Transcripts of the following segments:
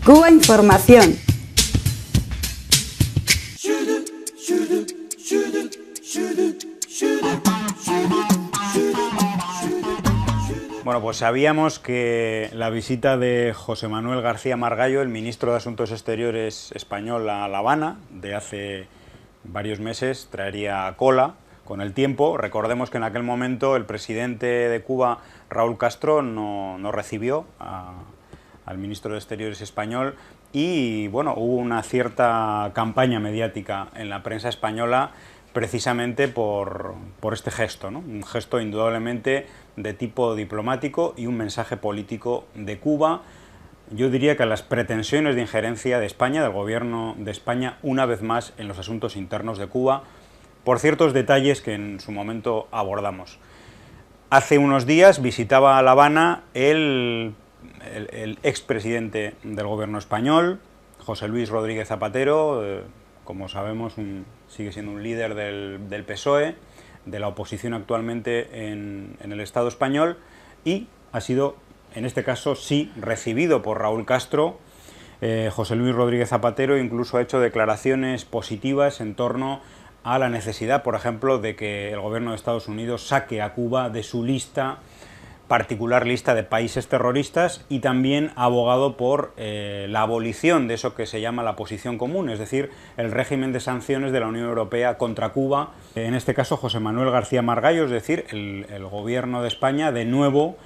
Cuba Información. Bueno, pues sabíamos que la visita de José Manuel García Margallo, el ministro de Asuntos Exteriores español a La Habana, de hace varios meses, traería cola con el tiempo. Recordemos que en aquel momento el presidente de Cuba, Raúl Castro, no recibió al ministro de Exteriores español y, bueno, hubo una cierta campaña mediática en la prensa española precisamente por este gesto, ¿no? Un gesto indudablemente de tipo diplomático y un mensaje político de Cuba. Yo diría que las pretensiones de injerencia de España, del gobierno de España, una vez más en los asuntos internos de Cuba, por ciertos detalles que en su momento abordamos. Hace unos días visitaba La Habana el expresidente del gobierno español, José Luis Rodríguez Zapatero, como sabemos sigue siendo un líder del PSOE, de la oposición actualmente en el Estado español, y ha sido, en este caso sí, recibido por Raúl Castro. José Luis Rodríguez Zapatero incluso ha hecho declaraciones positivas en torno a la necesidad, por ejemplo, de que el gobierno de Estados Unidos saque a Cuba de su particular lista de países terroristas, y también ha abogado por la abolición de eso que se llama la posición común, es decir, el régimen de sanciones de la Unión Europea contra Cuba. En este caso, José Manuel García Margallo, es decir, el gobierno de España, de nuevo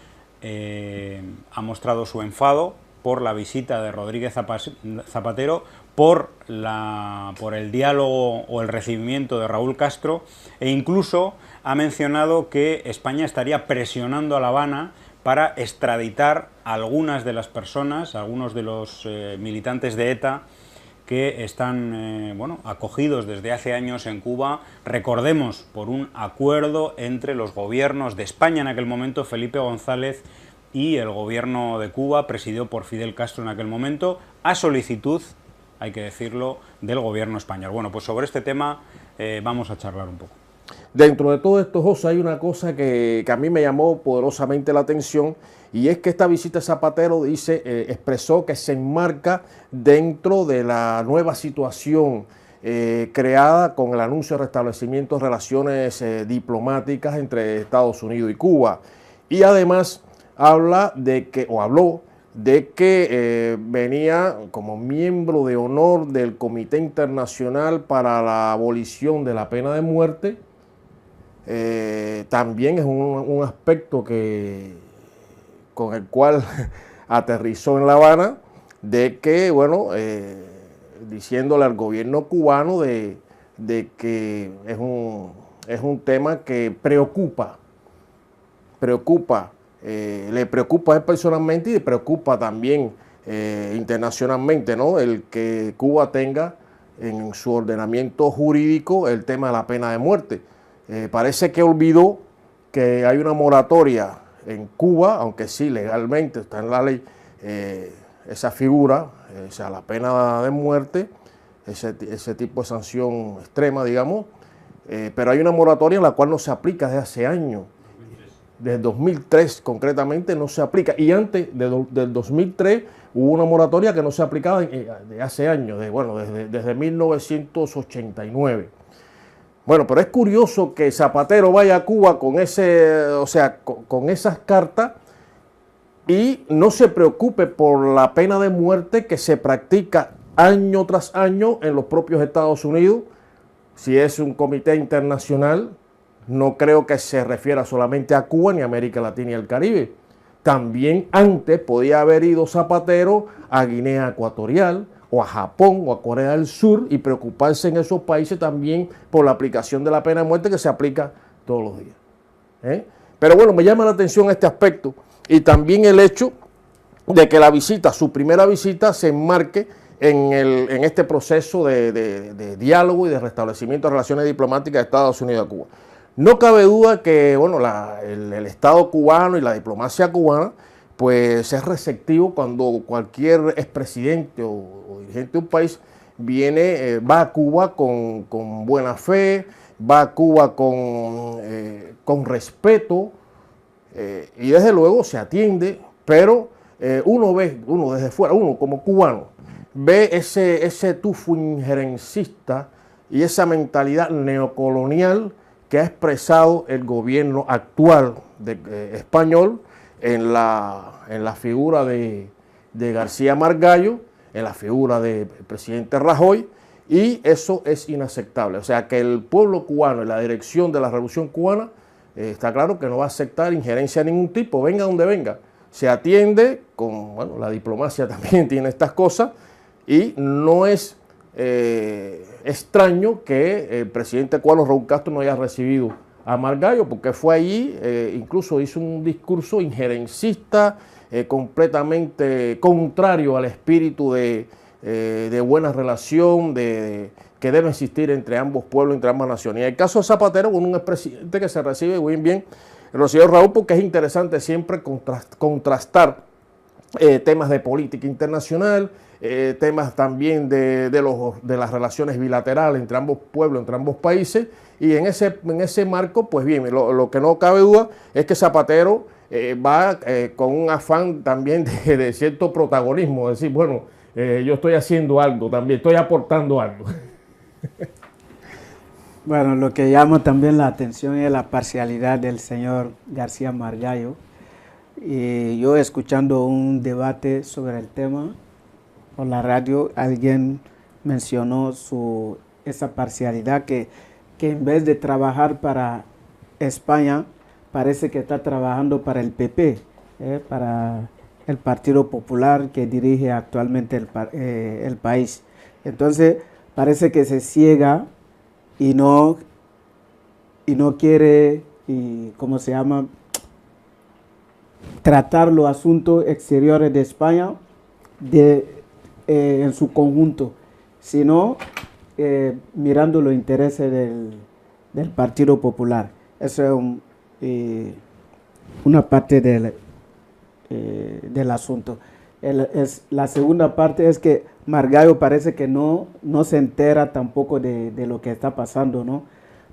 ha mostrado su enfado por la visita de Rodríguez Zapatero, por el diálogo o el recibimiento de Raúl Castro, e incluso ha mencionado que España estaría presionando a La Habana para extraditar a algunas de las personas, algunos de los militantes de ETA que están acogidos desde hace años en Cuba, recordemos, por un acuerdo entre los gobiernos de España en aquel momento, Felipe González, y el gobierno de Cuba, presidido por Fidel Castro en aquel momento, a solicitud, hay que decirlo, del gobierno español. Bueno, pues sobre este tema vamos a charlar un poco. Dentro de todo esto, José, hay una cosa que a mí me llamó poderosamente la atención, y es que esta visita de Zapatero expresó que se enmarca dentro de la nueva situación creada con el anuncio de restablecimiento de relaciones diplomáticas entre Estados Unidos y Cuba. Y además habló de que venía como miembro de honor del Comité Internacional para la Abolición de la Pena de Muerte. También es un aspecto con el cual aterrizó en La Habana, de que, diciéndole al gobierno cubano de que es un tema que le preocupa a él personalmente y le preocupa también internacionalmente, ¿no? El que Cuba tenga en su ordenamiento jurídico el tema de la pena de muerte. Parece que olvidó que hay una moratoria en Cuba, aunque sí legalmente está en la ley esa figura, o sea, la pena de muerte, ese tipo de sanción extrema, digamos, pero hay una moratoria en la cual no se aplica desde hace años. Desde 2003 concretamente no se aplica, y antes del 2003 hubo una moratoria que no se aplicaba de hace años, desde 1989. Bueno, pero es curioso que Zapatero vaya a Cuba con con esas cartas y no se preocupe por la pena de muerte que se practica año tras año en los propios Estados Unidos. Si es un comité internacional, no creo que se refiera solamente a Cuba, ni a América Latina y el Caribe. También antes podía haber ido Zapatero a Guinea Ecuatorial, o a Japón, o a Corea del Sur, y preocuparse en esos países también por la aplicación de la pena de muerte que se aplica todos los días. Pero bueno, me llama la atención este aspecto, y también el hecho de que su primera visita, se enmarque en este proceso de diálogo y de restablecimiento de relaciones diplomáticas de Estados Unidos a Cuba. No cabe duda que el Estado cubano y la diplomacia cubana pues es receptivo cuando cualquier expresidente o dirigente de un país va a Cuba con buena fe, va a Cuba con respeto, y desde luego se atiende, pero uno desde fuera, uno como cubano, ve ese tufo injerencista y esa mentalidad neocolonial que ha expresado el gobierno actual español en la figura de García Margallo, en la figura del presidente Rajoy, y eso es inaceptable. O sea que el pueblo cubano y la dirección de la Revolución Cubana está claro que no va a aceptar injerencia de ningún tipo, venga donde venga. Se atiende con, bueno, la diplomacia también tiene estas cosas, y no es extraño que el presidente cubano Raúl Castro no haya recibido a Margallo, porque fue allí, incluso hizo un discurso injerencista, completamente contrario al espíritu de buena relación, que debe existir entre ambos pueblos, entre ambas naciones. Y el caso de Zapatero, con un expresidente que se recibe muy bien, el señor Raúl, porque es interesante siempre contrastar temas de política internacional, temas también de las relaciones bilaterales entre ambos pueblos, entre ambos países, y en ese marco, pues bien, lo que no cabe duda es que Zapatero va con un afán también de cierto protagonismo, es decir, bueno, yo estoy haciendo algo también, estoy aportando algo. Bueno, lo que llama también la atención es la parcialidad del señor García Margallo. Y yo escuchando un debate sobre el tema por la radio, alguien mencionó esa parcialidad que en vez de trabajar para España, parece que está trabajando para el PP, para el Partido Popular que dirige actualmente el país. Entonces parece que se ciega y no quiere, ¿cómo se llama?, tratar los asuntos exteriores de España en su conjunto, sino mirando los intereses del Partido Popular. Eso es una parte del asunto. La segunda parte es que Margallo parece que no se entera tampoco de lo que está pasando, ¿no?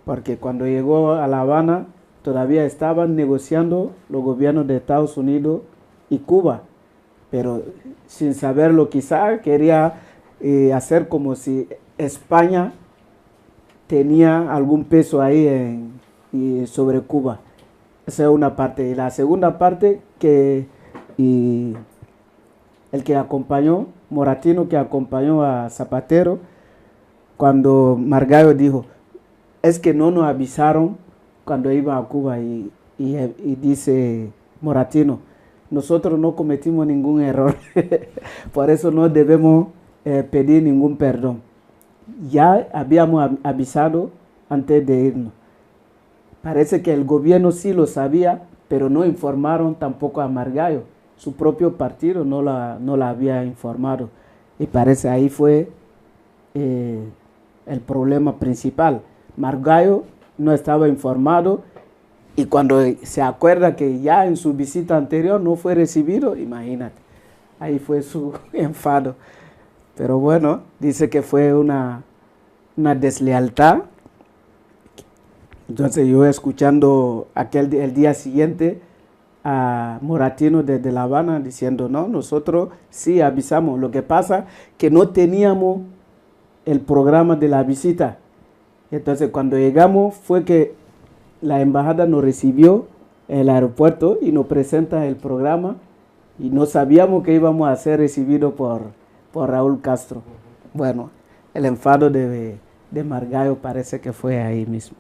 Porque cuando llegó a La Habana todavía estaban negociando los gobiernos de Estados Unidos y Cuba, pero sin saberlo quizá quería hacer como si España tenía algún peso ahí sobre Cuba. Esa es una parte. Y la segunda parte, el que acompañó, Moratino, que acompañó a Zapatero, cuando Margallo dijo, es que no nos avisaron cuando iba a Cuba, y dice Moratino, nosotros no cometimos ningún error, por eso no debemos pedir ningún perdón. Ya habíamos avisado antes de irnos. Parece que el gobierno sí lo sabía, pero no informaron tampoco a Margallo. Su propio partido no la había informado. Y parece ahí fue el problema principal. Margallo no estaba informado, y cuando se acuerda que ya en su visita anterior no fue recibido, imagínate, ahí fue su enfado. Pero bueno, dice que fue una deslealtad. Entonces yo escuchando el día siguiente a Moratino desde La Habana diciendo, no, nosotros sí avisamos, lo que pasa que no teníamos el programa de la visita. Entonces cuando llegamos fue que la embajada nos recibió en el aeropuerto y nos presenta el programa, y no sabíamos que íbamos a ser recibidos por Raúl Castro. Bueno, el enfado de Margallo parece que fue ahí mismo.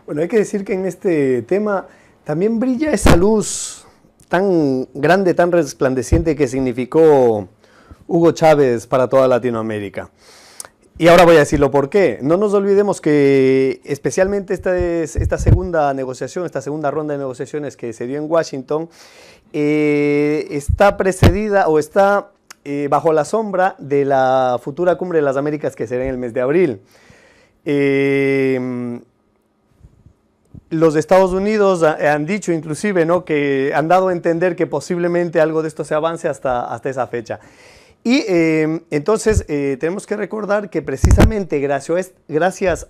Bueno, hay que decir que en este tema también brilla esa luz tan grande, tan resplandeciente que significó Hugo Chávez para toda Latinoamérica. Y ahora voy a decirlo por qué. No nos olvidemos que especialmente esta segunda negociación, esta segunda ronda de negociaciones que se dio en Washington, está precedida o está bajo la sombra de la futura Cumbre de las Américas que será en el mes de abril. Los Estados Unidos han dicho inclusive, ¿no?, que han dado a entender que posiblemente algo de esto se avance hasta esa fecha. Y entonces tenemos que recordar que precisamente gracias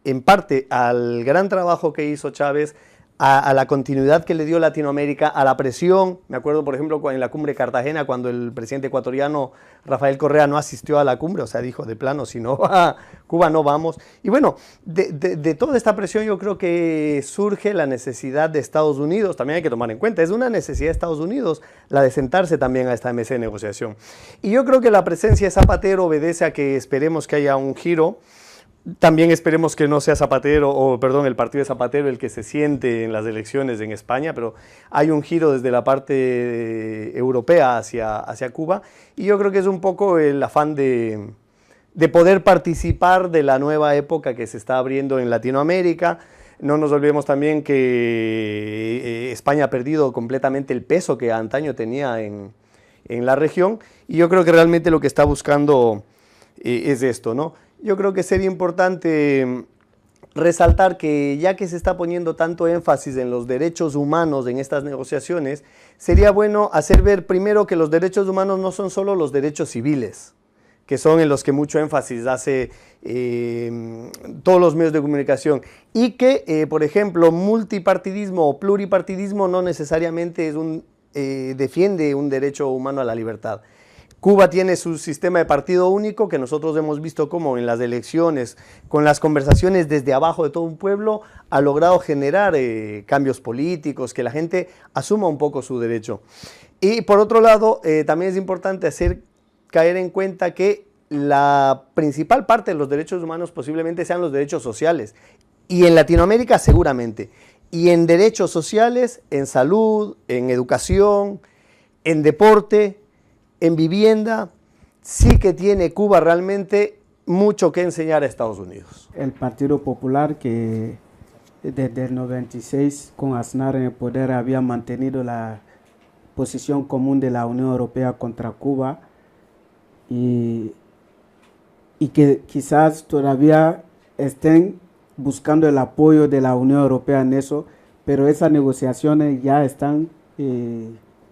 en parte al gran trabajo que hizo Chávez, a la continuidad que le dio Latinoamérica, a la presión. Me acuerdo, por ejemplo, en la cumbre de Cartagena, cuando el presidente ecuatoriano Rafael Correa no asistió a la cumbre, o sea, dijo de plano, si no va Cuba no vamos. Y bueno, de toda esta presión yo creo que surge la necesidad de Estados Unidos, también hay que tomar en cuenta, es una necesidad de Estados Unidos la de sentarse también a esta mesa de negociación. Y yo creo que la presencia de Zapatero obedece a que esperemos que haya un giro. También esperemos que no sea el partido de Zapatero el que se siente en las elecciones en España, pero hay un giro desde la parte europea hacia Cuba, y yo creo que es un poco el afán de poder participar de la nueva época que se está abriendo en Latinoamérica. No nos olvidemos también que España ha perdido completamente el peso que antaño tenía en la región, y yo creo que realmente lo que está buscando es esto, ¿no? Yo creo que sería importante resaltar que ya que se está poniendo tanto énfasis en los derechos humanos en estas negociaciones, sería bueno hacer ver primero que los derechos humanos no son solo los derechos civiles, que son en los que mucho énfasis hace todos los medios de comunicación, y que, por ejemplo, multipartidismo o pluripartidismo no necesariamente defiende un derecho humano a la libertad. Cuba tiene su sistema de partido único, que nosotros hemos visto cómo en las elecciones, con las conversaciones desde abajo de todo un pueblo, ha logrado generar cambios políticos, que la gente asuma un poco su derecho. Y por otro lado, también es importante hacer caer en cuenta que la principal parte de los derechos humanos posiblemente sean los derechos sociales, y en Latinoamérica seguramente, y en derechos sociales, en salud, en educación, en deporte, en vivienda, sí que tiene Cuba realmente mucho que enseñar a Estados Unidos. El Partido Popular, que desde el 96 con Aznar en el poder había mantenido la posición común de la Unión Europea contra Cuba, y que quizás todavía estén buscando el apoyo de la Unión Europea en eso, pero esas negociaciones ya están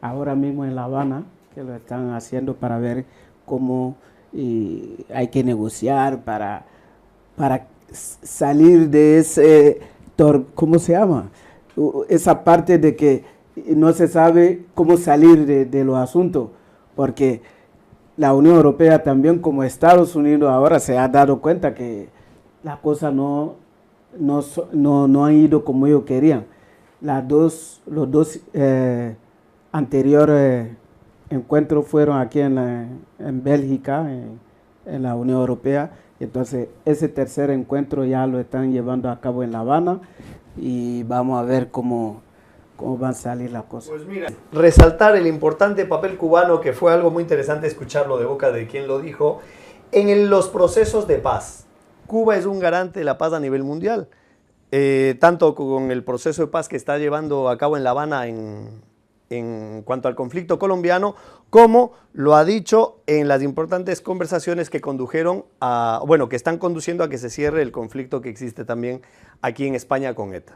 ahora mismo en La Habana, que lo están haciendo para ver cómo hay que negociar para salir de ese, ¿cómo se llama? Esa parte de que no se sabe cómo salir de los asuntos, porque la Unión Europea también, como Estados Unidos, ahora se ha dado cuenta que las cosas no han ido como ellos querían. Los dos anteriores encuentros fueron aquí en Bélgica, en la Unión Europea. Entonces ese tercer encuentro ya lo están llevando a cabo en La Habana, y vamos a ver cómo van a salir las cosas. Pues mira, resaltar el importante papel cubano, que fue algo muy interesante escucharlo de boca de quien lo dijo, en los procesos de paz. Cuba es un garante de la paz a nivel mundial, tanto con el proceso de paz que está llevando a cabo en La Habana en cuanto al conflicto colombiano, como lo ha dicho en las importantes conversaciones que que están conduciendo a que se cierre el conflicto que existe también aquí en España con ETA.